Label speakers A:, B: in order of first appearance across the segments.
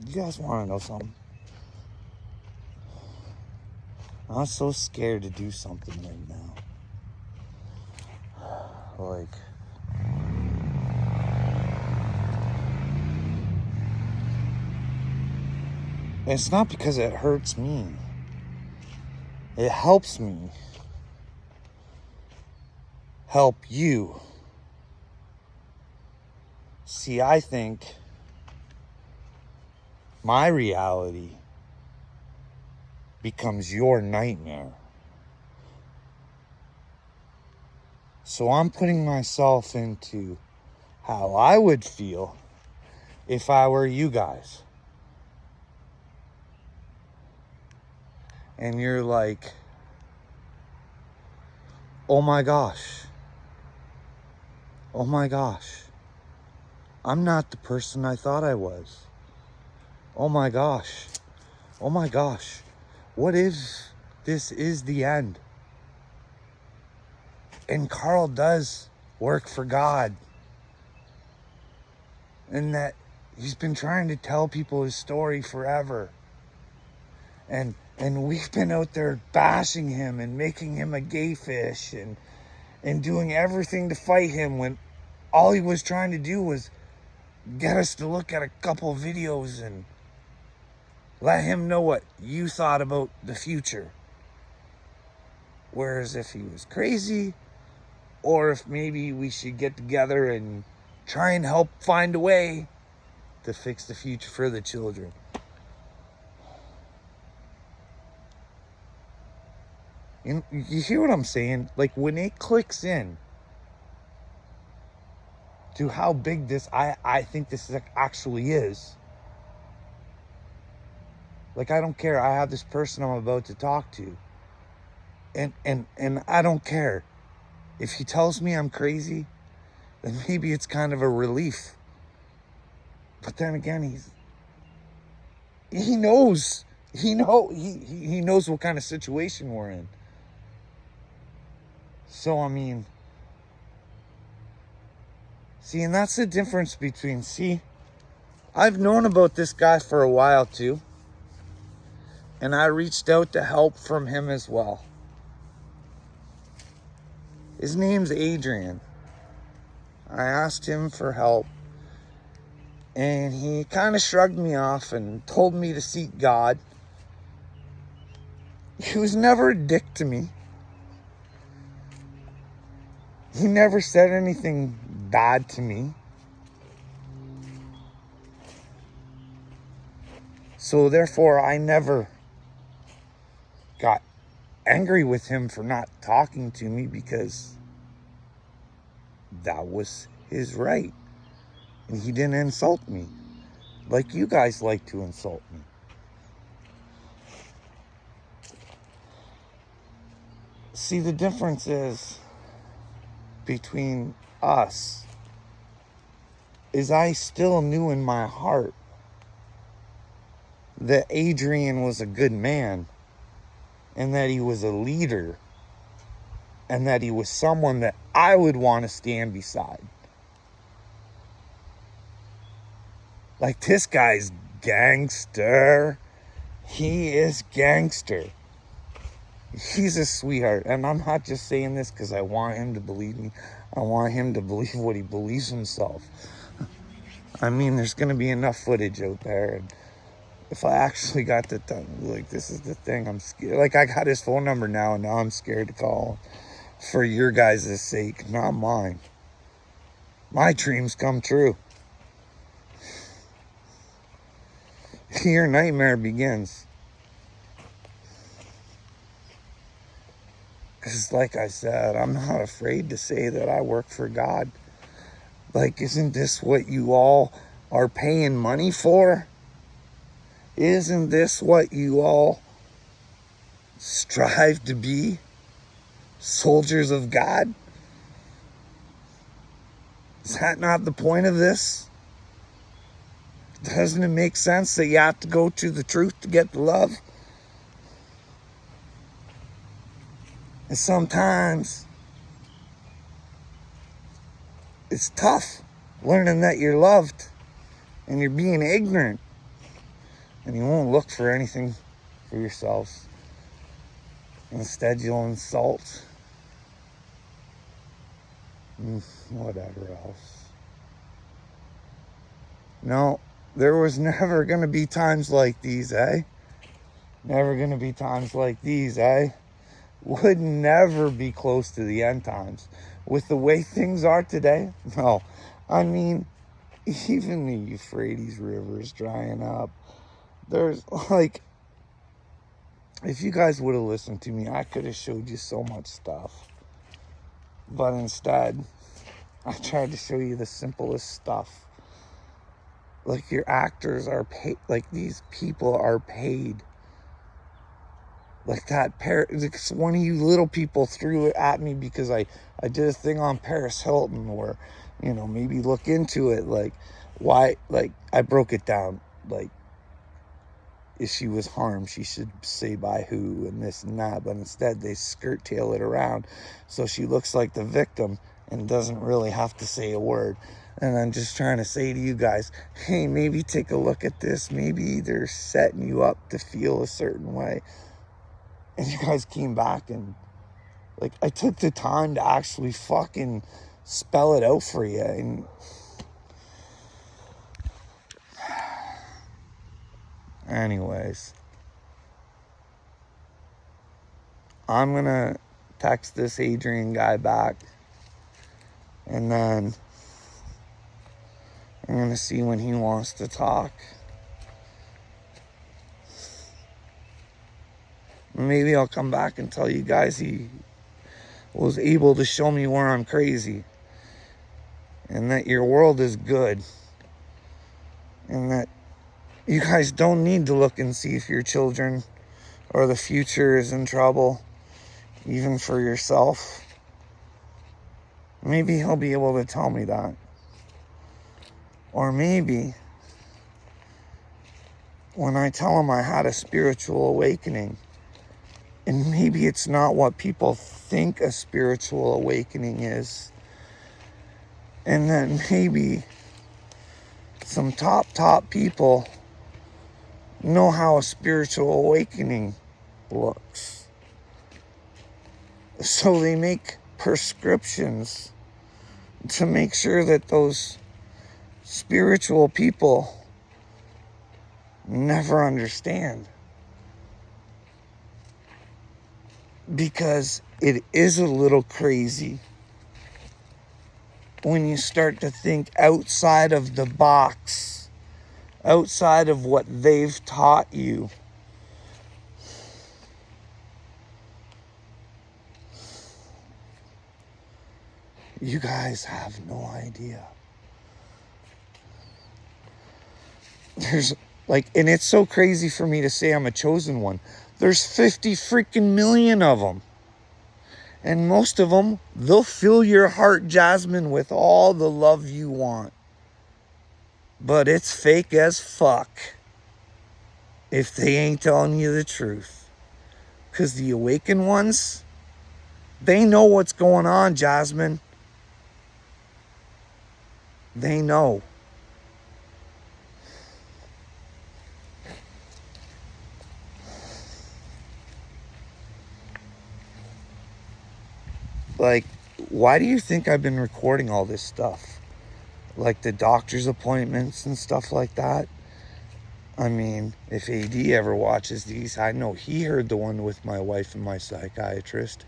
A: You guys want to know something? I'm so scared to do something right now. Like, it's not because it hurts me. It helps me help you. See, I think my reality becomes your nightmare. So I'm putting myself into how I would feel if I were you guys. And you're like, oh my gosh. Oh my gosh. I'm not the person I thought I was. Oh my gosh. Oh my gosh. What if this is the end? And Carl does work for God. And that he's been trying to tell people his story forever. And we've been out there bashing him and making him a gay fish and doing everything to fight him when all he was trying to do was get us to look at a couple videos and let him know what you thought about the future. Whereas if he was crazy, or if maybe we should get together and try and help find a way to fix the future for the children. You hear what I'm saying? Like, when it clicks in to how big this, I think this actually is. Like, I don't care. I have this person I'm about to talk to. And I don't care. If he tells me I'm crazy, then maybe it's kind of a relief. But then again, he knows. He knows what kind of situation we're in. So, I mean, see, and that's the difference between, I've known about this guy for a while too. And I reached out to help from him as well. His name's Adrian. I asked him for help. And he kind of shrugged me off and told me to seek God. He was never a dick to me. He never said anything bad to me. So therefore, I never got angry with him for not talking to me, because that was his right. And he didn't insult me like you guys like to insult me. See, the difference is between us is I still knew in my heart that Adrian was a good man, and that he was a leader, and that he was someone that I would want to stand beside. Like, this guy's gangster. He is gangster. He's a sweetheart. And I'm not just saying this because I want him to believe me. I want him to believe what he believes himself. I mean, there's going to be enough footage out there. And if I actually got the thing, like, this is the thing, I'm scared. Like, I got his phone number now, and now I'm scared to call him. For your guys' sake, not mine. My dreams come true. Your nightmare begins. Because, like I said, I'm not afraid to say that I work for God. Like, isn't this what you all are paying money for? Isn't this what you all strive to be? Soldiers of God? Is that not the point of this? Doesn't it make sense that you have to go to the truth to get the love? And sometimes it's tough learning that you're loved and you're being ignorant. and you won't look for anything for yourselves. Instead, you'll insult whatever else. No, there was never going to be times like these, eh? Never going to be times like these, eh? Would never be close to the end times. With the way things are today, no. I mean, even the Euphrates River is drying up. There's like, if you guys would have listened to me, I could have showed you so much stuff. But instead, I tried to show you the simplest stuff. Like, your actors are paid, like these people are paid. Like that, one of you little people threw it at me because I did a thing on Paris Hilton where, you know, maybe look into it. Like, why, like, I broke it down. Like, if she was harmed, she should say by who and this and that. But instead, they skirt tail it around so she looks like the victim and doesn't really have to say a word. And I'm just trying to say to you guys, hey, maybe take a look at this. Maybe they're setting you up to feel a certain way. And you guys came back and, like, I took the time to actually fucking spell it out for you. And anyways, I'm going to text this Adrian guy back. And then I'm going to see when he wants to talk. Maybe I'll come back and tell you guys he was able to show me where I'm crazy. And that your world is good. And that you guys don't need to look and see if your children or the future is in trouble. Even for yourself. Maybe he'll be able to tell me that. Or maybe when I tell him I had a spiritual awakening, and maybe it's not what people think a spiritual awakening is. And then maybe some top people know how a spiritual awakening looks. So they make prescriptions to make sure that those spiritual people never understand. Because it is a little crazy when you start to think outside of the box, outside of what they've taught you. You guys have no idea. There's like, and it's so crazy for me to say I'm a chosen one. There's 50 freaking million of them. And most of them, they'll fill your heart, Jasmine, with all the love you want. But it's fake as fuck if they ain't telling you the truth. Because the awakened ones, they know what's going on, Jasmine. They know. Like, why do you think I've been recording all this stuff? Like the doctor's appointments and stuff like that. I mean, if AD ever watches these, I know he heard the one with my wife and my psychiatrist.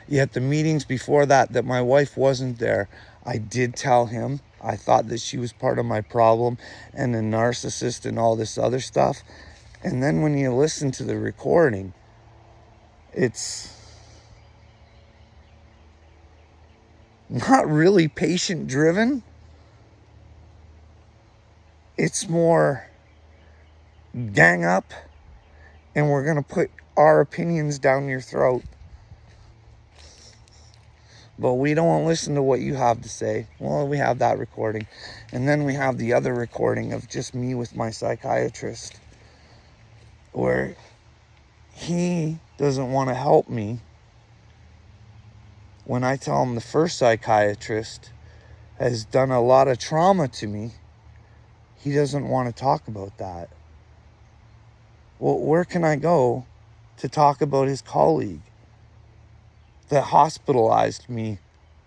A: Yet the meetings before that my wife wasn't there, I did tell him. I thought that she was part of my problem and a narcissist and all this other stuff. And then when you listen to the recording, it's not really patient driven. It's more gang up and we're going to put our opinions down your throat. But we don't listen to what you have to say. Well, we have that recording. And then we have the other recording of just me with my psychiatrist, where he doesn't want to help me. When I tell him the first psychiatrist has done a lot of trauma to me, he doesn't want to talk about that. Well, where can I go to talk about his colleague that hospitalized me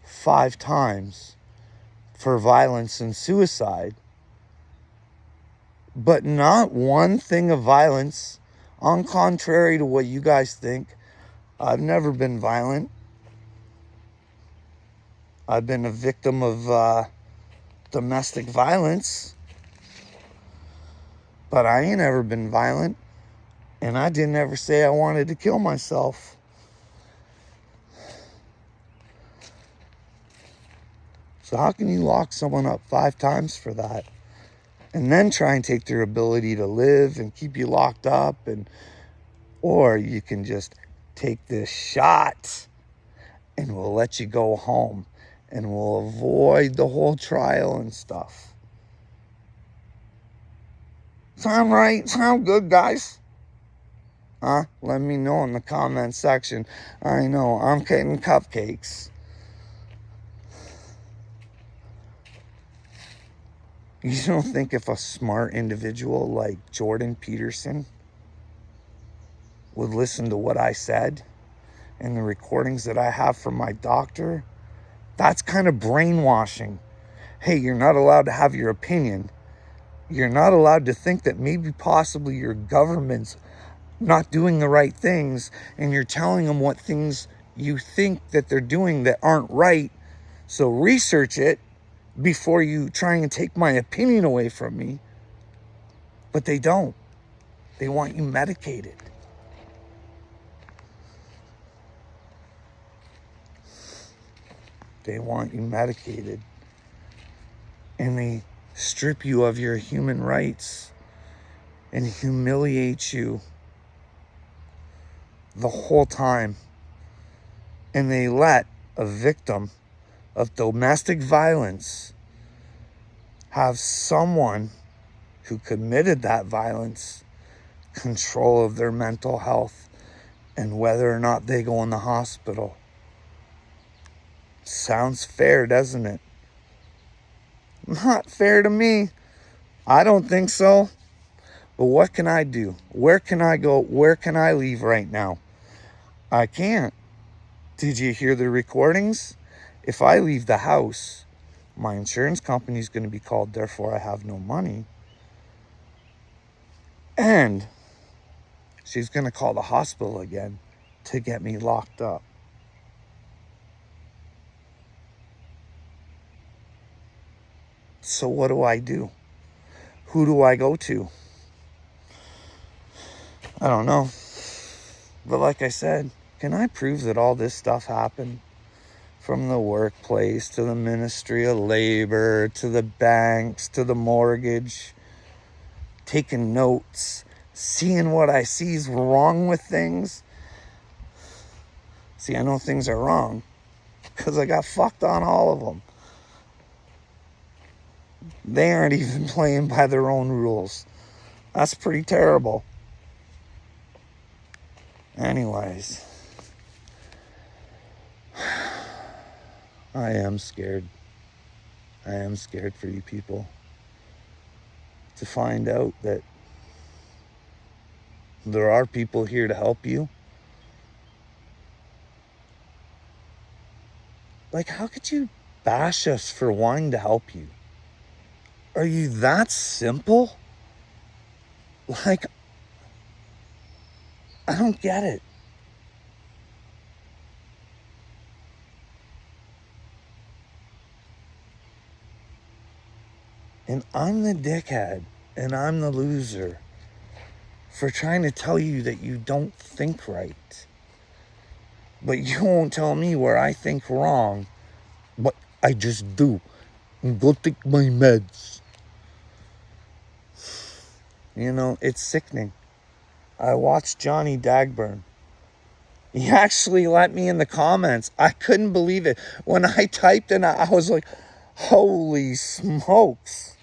A: 5 times for violence and suicide, but not one thing of violence? On contrary to what you guys think, I've never been violent. I've been a victim of domestic violence, but I ain't ever been violent, and I didn't ever say I wanted to kill myself. So how can you lock someone up 5 times for that and then try and take their ability to live and keep you locked up? Or you can just take this shot and we'll let you go home and we'll avoid the whole trial and stuff. Sound right? Sound good, guys? Huh? Let me know in the comment section. I know, I'm getting cupcakes. You don't think if a smart individual like Jordan Peterson would listen to what I said and the recordings that I have from my doctor? That's kind of brainwashing. Hey, you're not allowed to have your opinion. You're not allowed to think that maybe possibly your government's not doing the right things, and you're telling them what things you think that they're doing that aren't right. So research it before you try and take my opinion away from me. But they don't. They want you medicated. They want you medicated. And they strip you of your human rights and humiliate you the whole time. And they let a victim of domestic violence have someone who committed that violence control of their mental health and whether or not they go in the hospital. Sounds fair, doesn't it? Not fair to me. I don't think so. But what can I do? Where can I go? Where can I leave right now? I can't. Did you hear the recordings? If I leave the house, my insurance company is going to be called, therefore I have no money. And she's going to call the hospital again to get me locked up. So what do I do? Who do I go to? I don't know. But like I said, can I prove that all this stuff happened? From the workplace to the Ministry of Labor to the banks to the mortgage, taking notes, seeing what I see is wrong with things. See, I know things are wrong because I got fucked on all of them. They aren't even playing by their own rules. That's pretty terrible. Anyways, I am scared. I am scared for you people to find out that there are people here to help you. Like, how could you bash us for wanting to help you? Are you that simple? Like, I don't get it. And I'm the dickhead, and I'm the loser for trying to tell you that you don't think right. But you won't tell me where I think wrong. But I just do. And go take my meds. You know, it's sickening. I watched Johnny Dagburn. He actually let me in the comments. I couldn't believe it. When I typed in, I was like, holy smokes.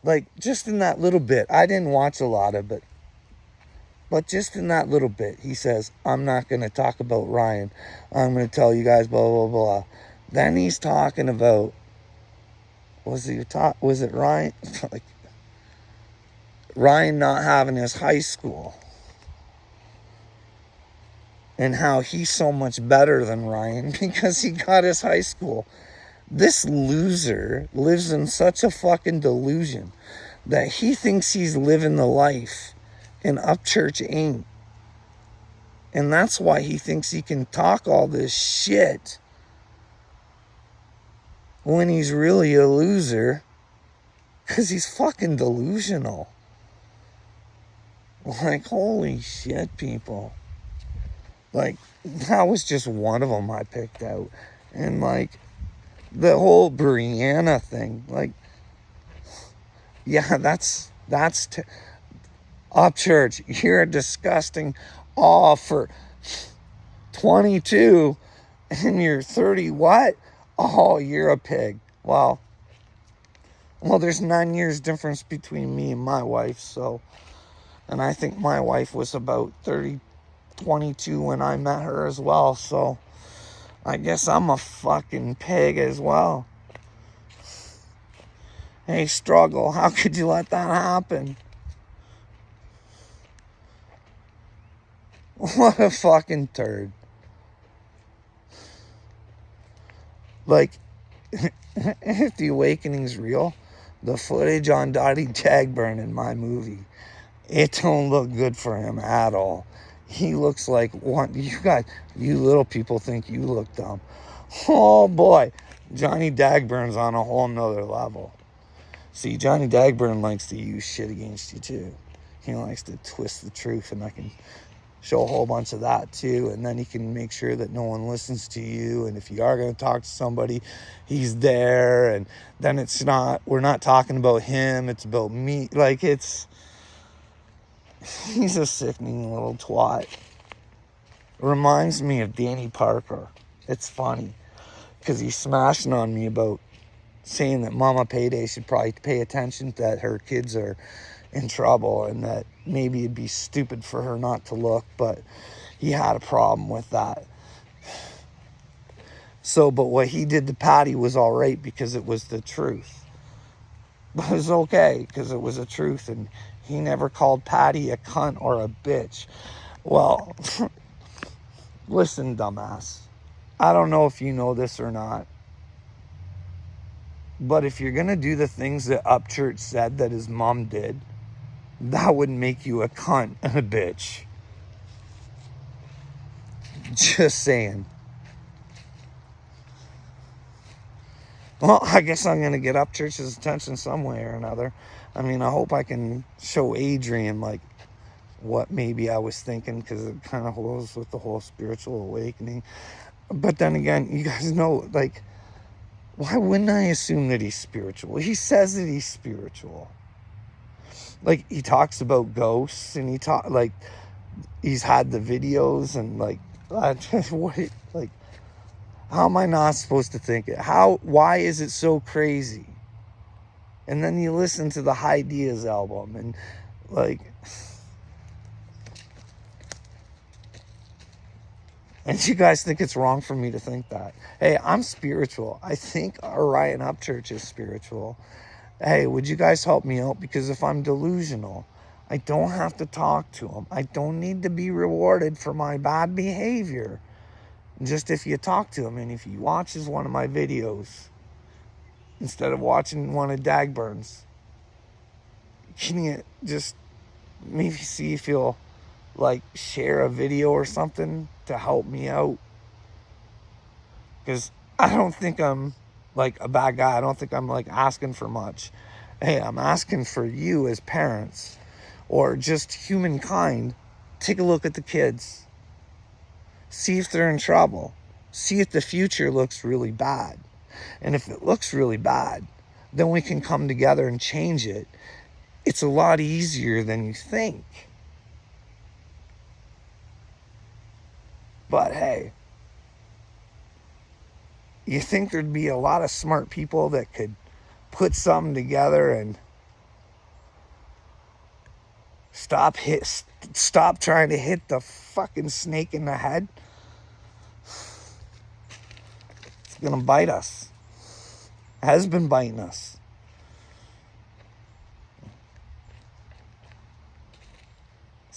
A: Like, just in that little bit. I didn't watch a lot of it. But just in that little bit, he says, I'm not going to talk about Ryan. I'm going to tell you guys blah, blah, blah. Then he's talking about, was it Ryan? Like, Ryan not having his high school and how he's so much better than Ryan because he got his high school. This loser lives in such a fucking delusion that he thinks he's living the life and Upchurch ain't. And that's why he thinks he can talk all this shit when he's really a loser, because he's fucking delusional. Like, holy shit, people. Like, that was just one of them I picked out. And, like, the whole Brianna thing, like, yeah, that's Upchurch, you're disgusting. Oh, for 22 and you're 30 what? Oh, you're a pig. Well, there's 9 years difference between me and my wife, so, and I think my wife was about 22 when I met her as well, so I guess I'm a fucking pig as well. Hey, Struggle, how could you let that happen? What a fucking turd. Like, if the awakening's real, the footage on Dottie Tagburn in my movie, it don't look good for him at all. He looks like one. You little people think you look dumb. Oh boy, Johnny Dagburn's on a whole nother level. See, Johnny Dagburn likes to use shit against you too. He likes to twist the truth, and I can show a whole bunch of that too, and then he can make sure that no one listens to you, and if you are going to talk to somebody, he's there, and then we're not talking about him, it's about me. Like, he's a sickening little twat. Reminds me of Danny Parker. It's funny because he's smashing on me about saying that Mama Payday should probably pay attention that her kids are in trouble and that maybe it'd be stupid for her not to look, but he had a problem with that. So, but what he did to Patty was all right because it was the truth. But it was okay because it was the truth, and he never called Patty a cunt or a bitch. Well, listen, dumbass. I don't know if you know this or not, but if you're going to do the things that Upchurch said that his mom did, that would make you a cunt and a bitch. Just saying. Well, I guess I'm going to get Upchurch's attention some way or another. I mean, I hope I can show Adrian, like, what maybe I was thinking, because it kind of goes with the whole spiritual awakening. But then again, you guys know, like, why wouldn't I assume that he's spiritual? He says that he's spiritual. Like, he talks about ghosts, and he's had the videos, and like, like, how am I not supposed to think it? Why is it so crazy? And then you listen to the High Diaz album, and like, and you guys think it's wrong for me to think that. Hey, I'm spiritual. I think Orion Upchurch is spiritual. Hey, would you guys help me out? Because if I'm delusional, I don't have to talk to him. I don't need to be rewarded for my bad behavior. Just if you talk to him, and if he watches one of my videos instead of watching one of Dagburn's, can you just maybe see if he'll like share a video or something to help me out? Because I don't think I'm like a bad guy. I don't think I'm like asking for much. Hey, I'm asking for you as parents or just humankind. Take a look at the kids. See if they're in trouble. See if the future looks really bad. And if it looks really bad, then we can come together and change it. It's a lot easier than you think. But hey, you think there'd be a lot of smart people that could put something together and stop trying to hit the fucking snake in the head? It's gonna bite us. Has been biting us.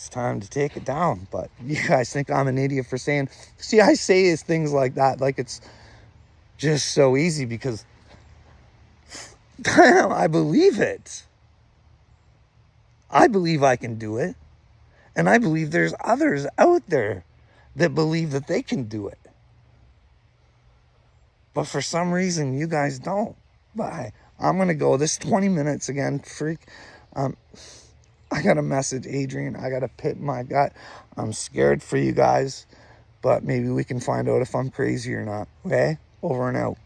A: it's time to take it down. But you guys think I'm an idiot for saying, see, I say things like that like it's just so easy because I believe it. I believe I can do it. And I believe there's others out there that believe that they can do it. But for some reason, you guys don't. Bye. I'm going to go. This 20 minutes again, freak. I got to message Adrian. I got to pit my gut. I'm scared for you guys. But maybe we can find out if I'm crazy or not. Okay? Over and out.